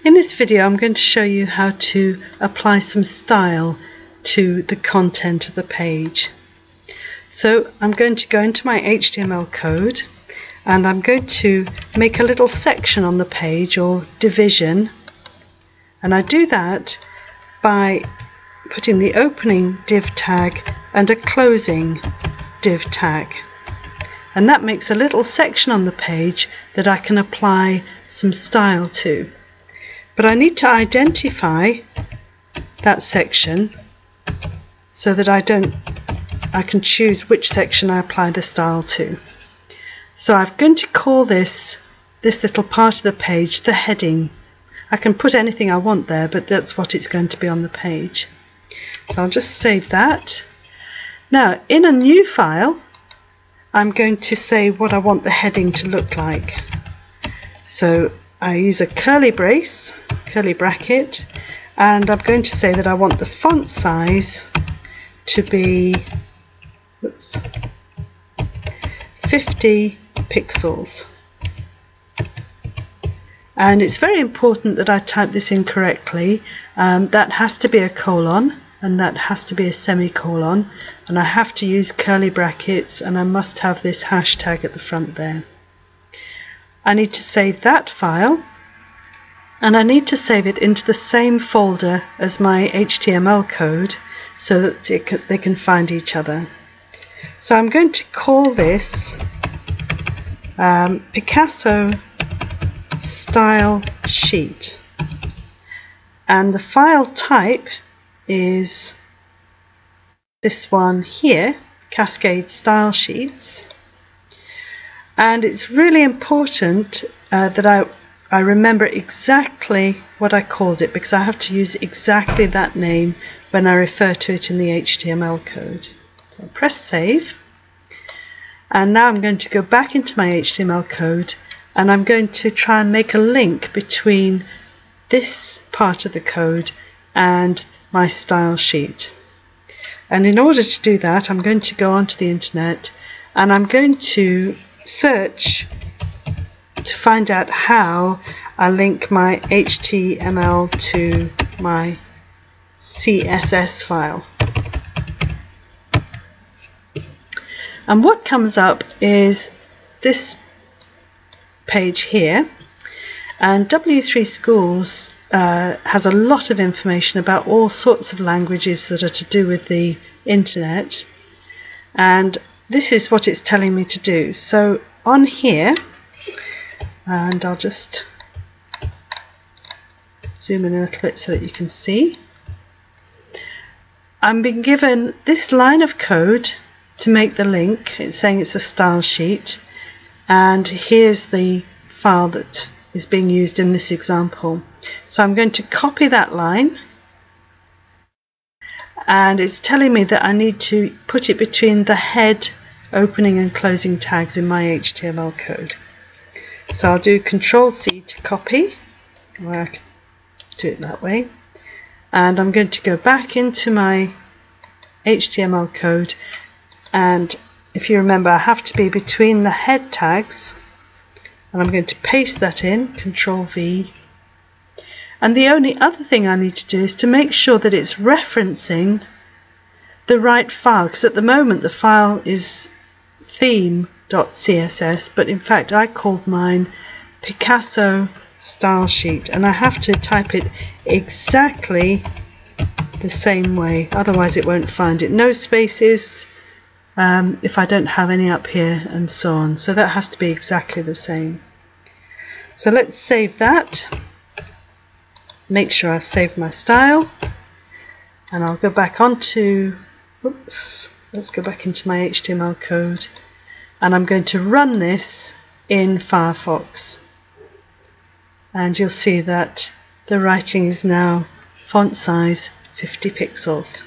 In this video I'm going to show you how to apply some style to the content of the page. So I'm going to go into my HTML code and I'm going to make a little section on the page, or division, and I do that by putting the opening div tag and a closing div tag, and that makes a little section on the page that I can apply some style to. But I need to identify that section so that I can choose which section I apply the style to. So I'm going to call this little part of the page the heading. I can put anything I want there, but that's what it's going to be on the page. So I'll just save that. Now in a new file I'm going to say what I want the heading to look like. So I use a curly bracket, and I'm going to say that I want the font size to be 50 pixels. And it's very important that I type this in correctly. That has to be a colon, and that has to be a semicolon, and I have to use curly brackets, and I must have this hashtag at the front there. I need to save that file, and I need to save it into the same folder as my HTML code so that they can find each other. So I'm going to call this Picasso style sheet, and the file type is this one here, Cascade Style Sheets. And it's really important that I remember exactly what I called it, because I have to use exactly that name when I refer to it in the HTML code. So I'll press save, and now I'm going to go back into my HTML code, and I'm going to try and make a link between this part of the code and my style sheet. And in order to do that, I'm going to go onto the internet and I'm going to search to find out how I link my HTML to my CSS file. And what comes up is this page here, and W3 Schools has a lot of information about all sorts of languages that are to do with the internet, and this is what it's telling me to do. So on here, and I'll just zoom in a little bit so that you can see, I'm being given this line of code to make the link. It's saying it's a style sheet, and here's the file that is being used in this example. So I'm going to copy that line, and it's telling me that I need to put it between the head, opening and closing tags in my HTML code. So I'll do Control-C to copy, or I can do it that way, and I'm going to go back into my HTML code, and if you remember, I have to be between the head tags, and I'm going to paste that in, Control-V. And the only other thing I need to do is to make sure that it's referencing the right file, because at the moment the file is theme.css, but in fact I called mine Picasso style sheet, and I have to type it exactly the same way, otherwise it won't find it. No spaces if I don't have any up here, and so on. So that has to be exactly the same. So let's save that. Make sure I've saved my style, and I'll go back onto, let's go back into my HTML code, and I'm going to run this in Firefox, and you'll see that the writing is now font size 50 pixels.